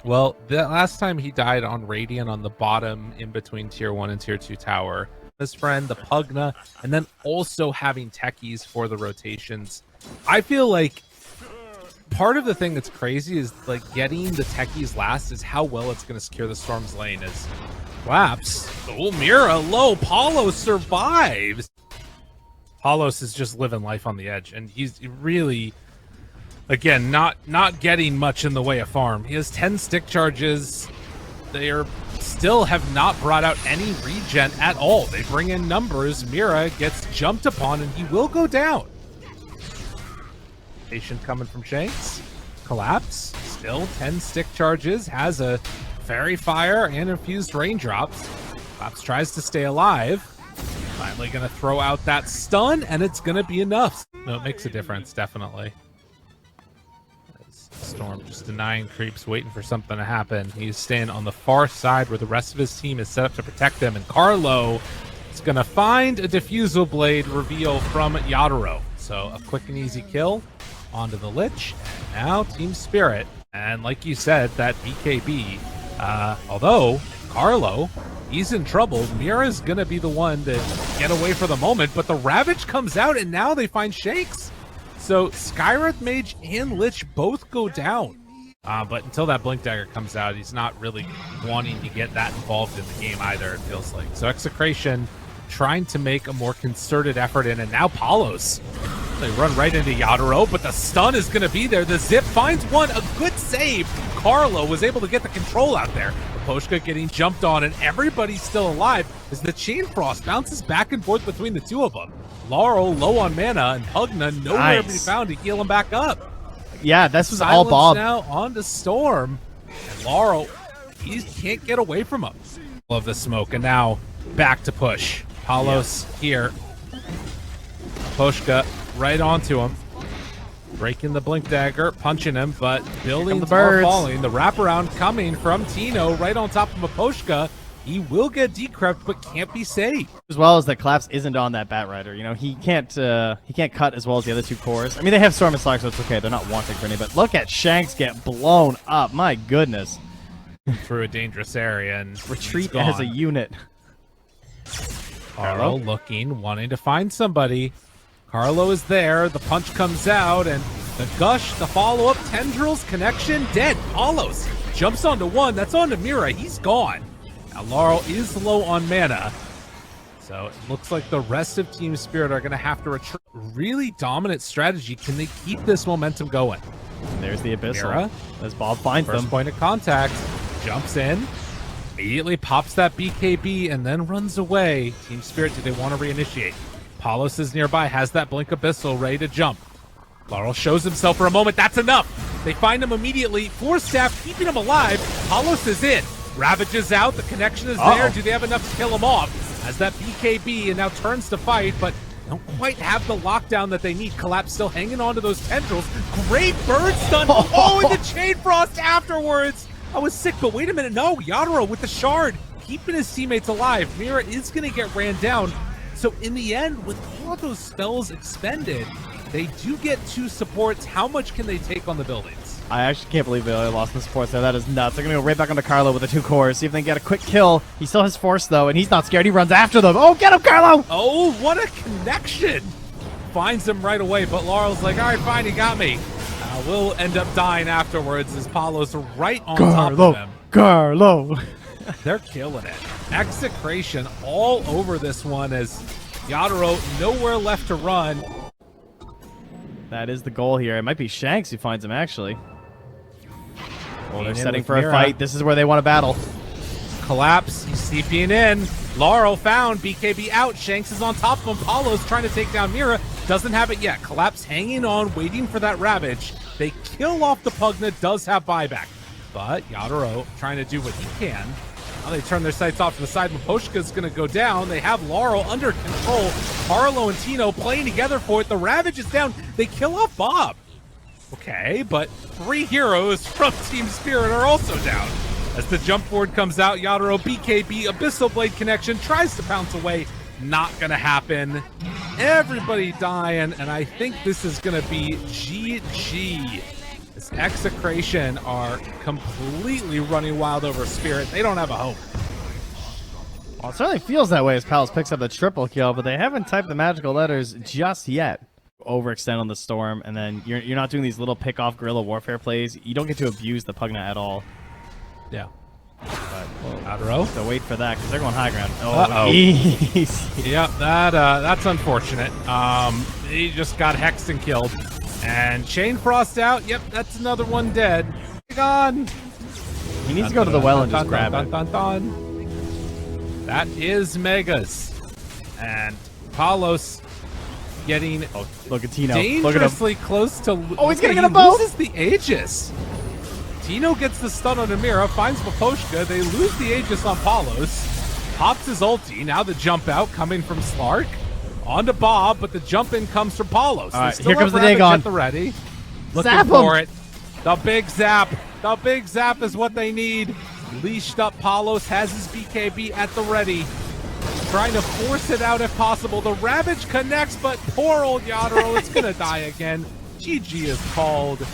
Well, the last time he died on Radiant on the bottom in between tier 1 and tier 2 tower. His friend, the Pugna, and then also having techies for the rotations. I feel like part of the thing that's crazy is like getting the techies last is how well it's going to secure the Storm's lane as Collapse. Oh, Mira low. Paulos survives. Paulos is just living life on the edge, and he's really, again, not getting much in the way of farm. He has 10 stick charges. They are still have not brought out any regen at all. They bring in numbers. Mira gets jumped upon, and he will go down. Patient coming from Shanks. Collapse. Still 10 stick charges. Has a Fairy Fire and infused raindrops. Collapse tries to stay alive. Finally going to throw out that stun, and it's going to be enough. No, it makes a difference, definitely. Storm just denying creeps, waiting for something to happen. He's staying on the far side where the rest of his team is set up to protect them, and Carlo is going to find a Diffusal Blade reveal from Yadoro. So a quick and easy kill onto the Lich. And now Team Spirit. And like you said, that BKB, although Carlo, he's in trouble. Mira's going to be the one to get away for the moment, but the Ravage comes out, and now they find Shakes. So Skywrath Mage and Lich both go down. But until that Blink Dagger comes out, he's not really wanting to get that involved in the game either, it feels like. So Execration trying to make a more concerted effort in, and now Paulos. They run right into Yadoro, but the stun is going to be there. The zip finds one, a good save. Carlo was able to get the control out there. Poshka getting jumped on, and everybody's still alive as the Chain Frost bounces back and forth between the two of them. Laurel low on mana, and Pugna nowhere to be found to heal him back up. Yeah, this was Silence all Bob. Now on to Storm, and Laurel, he can't get away from him. Love the smoke, and now back to push. Paulos here. Poshka right onto him. Breaking the Blink Dagger, punching him, but buildings are falling. The wraparound coming from Tino right on top of Maposhka. He will get decrept, but can't be saved. As well as that Collapse isn't on that Bat Rider. You know, he can't cut as well as the other two cores. I mean, they have Storm and Slack, so it's okay. They're not wanting for any, but look at Shanks get blown up. My goodness. Through a dangerous area and retreat as a unit. Carlo looking, wanting to find somebody. Carlo is there. The punch comes out, and the gush, the follow-up, tendrils, connection, dead. Paulos jumps onto one. That's onto Mira. He's gone. Now, Laurel is low on mana. So it looks like the rest of Team Spirit are going to have to retreat. Really dominant strategy. Can they keep this momentum going? And there's the Abyssal. Mira, as Bob finds first them. Point of contact. Jumps in. Immediately pops that BKB and then runs away. Team Spirit, do they want to reinitiate? Paulos is nearby, has that Blink Abyssal ready to jump. Laurel shows himself for a moment. That's enough. They find him immediately. Force staff keeping him alive. Paulos is in. Ravage is out. The connection is there. Do they have enough to kill him off? Has that BKB and now turns to fight, but don't quite have the lockdown that they need. Collapse still hanging on to those tendrils. Great bird stun. Oh, and the Chain Frost afterwards. I was sick, but wait a minute. No, Yadoro with the shard, keeping his teammates alive. Mira is going to get ran down. So in the end, with all of those spells expended, they do get two supports. How much can they take on the buildings? I actually can't believe they only lost the supports there. That is nuts. They're going to go right back onto Carlo with the two cores. See if they can get a quick kill. He still has force, though, and he's not scared. He runs after them. Oh, get him, Carlo! Oh, what a connection! Finds him right away, but Laurel's like, all right, fine, he got me. Will end up dying afterwards as Paulos right on top of him. Carlo! They're killing it. Execration all over this one as Yadoro nowhere left to run. That is the goal here. It might be Shanks who finds him, actually. Oh, they're setting for Mira. a fight. This is where they want to battle. Collapse. He's CPing in. Laurel found. BKB out. Shanks is on top of him. Paulos trying to take down Mira. Doesn't have it yet. Collapse hanging on, waiting for that Ravage. They kill off the Pugna. Does have buyback. But Yadoro trying to do what he can. Now they turn their sights off to the side. Maposhka's going to go down. They have Laurel under control. Carlo and Tino playing together for it. The Ravage is down. They kill off Bob. Okay, but 3 heroes from Team Spirit are also down. As the jump board comes out, Yadoro, BKB, Abyssal Blade connection, tries to pounce away. Not going to happen. Everybody dying, and I think this is going to be GG. This Execration are completely running wild over Spirit. They don't have a hope. Well, it certainly feels that way as Palace picks up the triple kill, but they haven't typed the magical letters just yet. Overextend on the Storm, and then you're not doing these little pick-off guerrilla warfare plays. You don't get to abuse the Pugna at all. Yeah. But Adro. so wait for that, because they're going high ground. Uh-oh. Easy. Yep, that's unfortunate. He just got hexed and killed. And Chain Frost out. Yep, that's another one dead. Gone. He needs to go to the well and just grab it. That is Megas. And Palos getting Look at Tino. dangerously close to... Oh, he's gonna get a he bow! loses the Aegis. Tino gets the stun on Amira, finds Maposhka. They lose the Aegis on Palos. Pops his ulti. Now the jump out coming from Slark. On to Bob, but the jump in comes from Palos. All right, here comes the Dagon. At the ready. Looking Zap for him. it. The big zap. The big zap is what they need. Leashed up Palos has his BKB at the ready. Trying to force it out if possible. The Ravage connects, but poor old Yadro is going to die again. GG is called.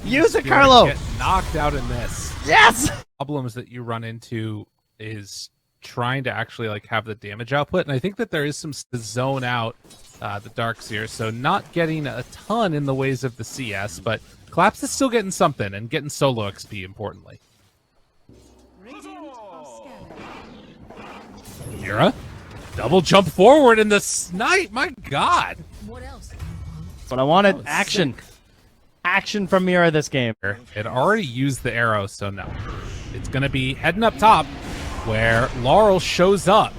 Use it, Carlo. Get knocked out in this. Yes. Problems that you run into is trying to actually like have the damage output, and I think that there is some zone out the Darkseer, so not getting a ton in the ways of the CS, but Collapse is still getting something and getting solo XP importantly. Mira, double jump forward in the snipe. My God. But I wanted was action. sick. Action from Mira this game. It already used the arrow, so no. It's going to be heading up top where Laurel shows up.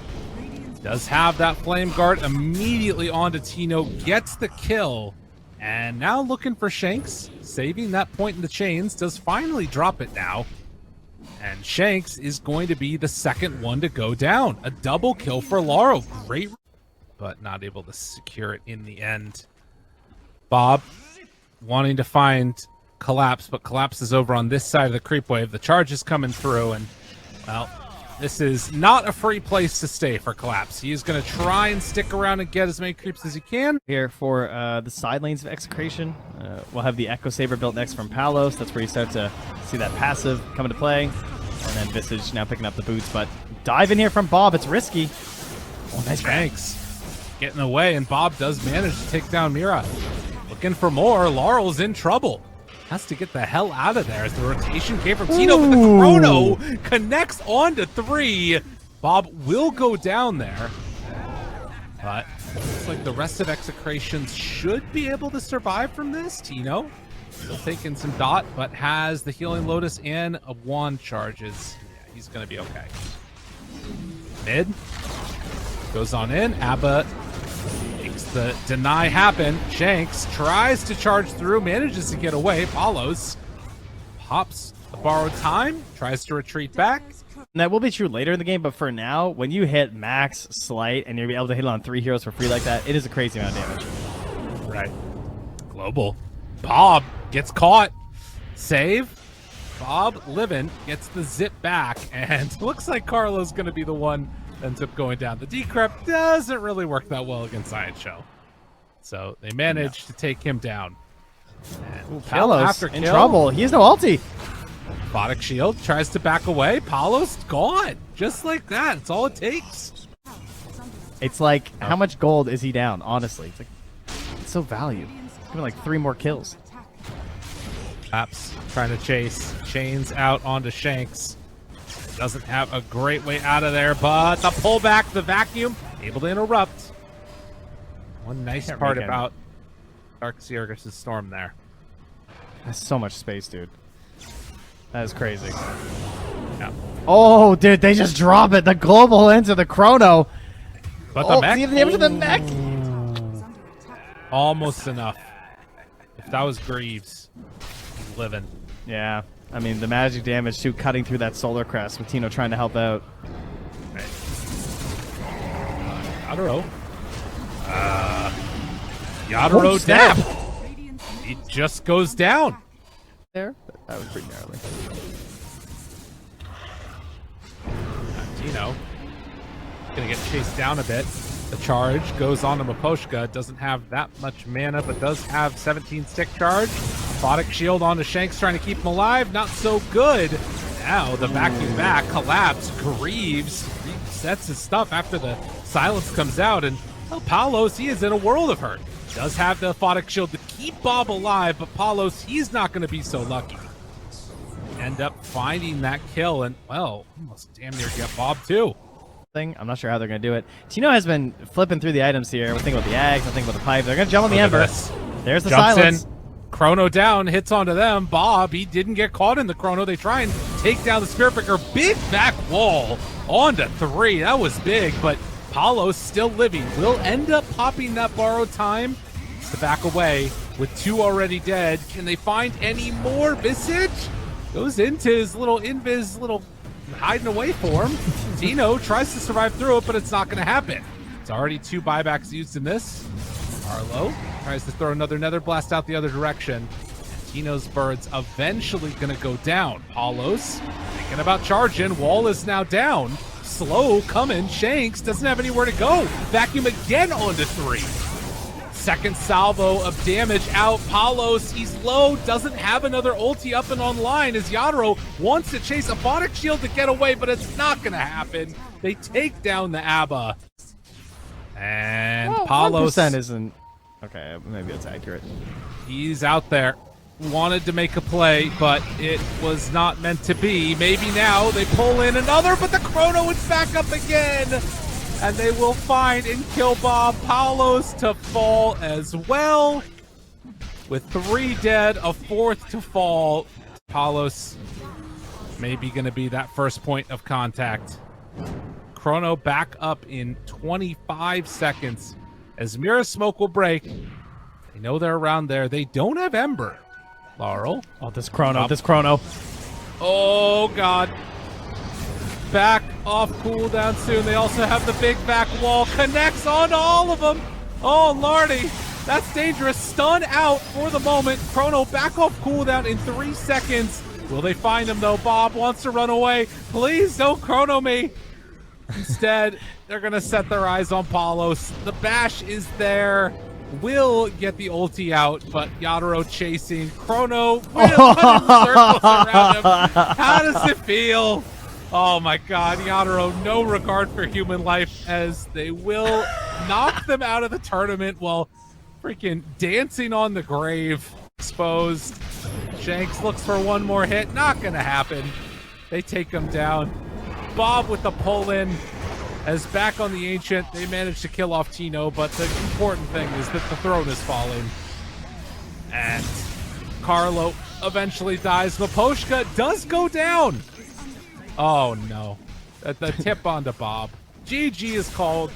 Does have that flame guard immediately onto Tino, gets the kill, and now looking for Shanks, saving that point in the chains, does finally drop it now. And Shanks is going to be the second one to go down. A double kill for Laurel. Great, but not able to secure it in the end. Bob wanting to find Collapse, but Collapse is over on this side of the creep wave. The charge is coming through, and, well, this is not a free place to stay for Collapse. He is going to try and stick around and get as many creeps as he can. Here for the side lanes of Execration. We'll have the Echo Saber built next from Palos. That's where you start to see that passive come into play. And then Visage now picking up the boots, but dive in here from Bob. It's risky. Oh, nice. Thanks. Getting away, and Bob does manage to take down Mira. Looking for more. Laurel's in trouble. Has to get the hell out of there as the rotation came from Tino, but the Chrono connects onto 3. Bob will go down there, but looks like the rest of Execration should be able to survive from this. Tino still taking some dot, but has the Healing Lotus and a wand charges. Yeah, he's going to be okay. Mid goes on in. Abba makes the deny happen. Shanks tries to charge through, manages to get away. Follows, pops the borrowed time, tries to retreat back. And that will be true later in the game, but for now, when you hit max slight and you're able to hit it on 3 heroes for free like that, it is a crazy amount of damage. Right. Global. Bob gets caught. Save. Bob living gets the zip back, and looks like Carlo's going to be the one that ends up going down. The decrypt doesn't really work that well against Sideshow, so they managed to take him down. And Palos after in kill. trouble. He has no ulti. Bodic shield tries to back away. Palos gone. Just like that. That's all it takes. It's like, how much gold is he down, honestly? It's like, it's so valued. Give him like 3 more kills. Apps trying to chase. Chains out onto Shanks. Doesn't have a great way out of there, but the pullback, the vacuum, able to interrupt. One nice part about Darkseer versus Storm there. That's so much space, dude. That is crazy. Yeah. Oh, dude, they just drop it. The global into the Chrono. But the mech, see the damage to the neck. almost enough. If that was Greaves, he's living. Yeah. I mean, the magic damage, too, cutting through that solar crest with Tino trying to help out. Right. Yadro. Yadro snap. down. He just goes down. There? That was pretty gnarly. Tino gonna get chased down a bit. The charge goes on to Maposhka. Doesn't have that much mana, but does have 17 stick charge. Photic shield onto Shanks, trying to keep him alive. Not so good. Now the vacuum back collapse. Greaves resets his stuff after the silence comes out, and well, Palos, he is in a world of hurt. Does have the Photic shield to keep Bob alive, but Palos, he's not going to be so lucky. End up finding that kill, and well, almost damn near get Bob too. I'm not sure how they're going to do it. Tino has been flipping through the items here. We're thinking about the Ags, I'm thinking about the pipe. They're going to jump on the Ember. There's the Jumps silence. In. Chrono down, hits onto them. Bob, he didn't get caught in the Chrono. They try and take down the Spirit Breaker. Big back wall onto 3. That was big, but Palos still living. Will end up popping that borrowed time to back away with 2 already dead. Can they find any more? Visage goes into his little invis, little hiding away form. Tino tries to survive through it, but it's not going to happen. It's already 2 buybacks used in this. Arlo tries to throw another Nether Blast out the other direction. Tino's birds eventually going to go down. Palos thinking about charging. Wall is now down. Slow coming. Shanks doesn't have anywhere to go. Vacuum again onto 3. Second salvo of damage out. Palos, he's low, doesn't have another ulti up and online as Yadro wants to chase a Photic shield to get away, but it's not going to happen. They take down the ABBA. And well, Palos 1% isn't okay. Maybe it's accurate. He's out there. Wanted to make a play, but it was not meant to be. Maybe now they pull in another, but the Chrono is back up again. And they will find and kill Bob. Palos to fall as well. With 3 dead, a 4th to fall. Palos maybe going to be that first point of contact. Chrono back up in 25 seconds as Mirror Smoke will break. They know they're around there. They don't have Ember. Laurel. Oh, this Chrono. Oh, God. Back off cooldown soon. They also have the big back wall. Connects on all of them. Oh, Lordy. That's dangerous. Stun out for the moment. Chrono back off cooldown in 3 seconds. Will they find him, though? Bob wants to run away. Please don't Chrono me. Instead, they're going to set their eyes on Palos. The bash is there. Will get the ulti out, but Yadro chasing. Chrono will run in circles around him. How does it feel? Oh my God, Yadro, no regard for human life as they will knock them out of the tournament while freaking dancing on the grave. Exposed. Shanks looks for one more hit. Not going to happen. They take him down. Bob with the pull-in. As back on the Ancient, they managed to kill off Tino, but the important thing is that the throne is falling. And Carlo eventually dies. Maposhka does go down. Oh no. The tip onto Bob. GG is called.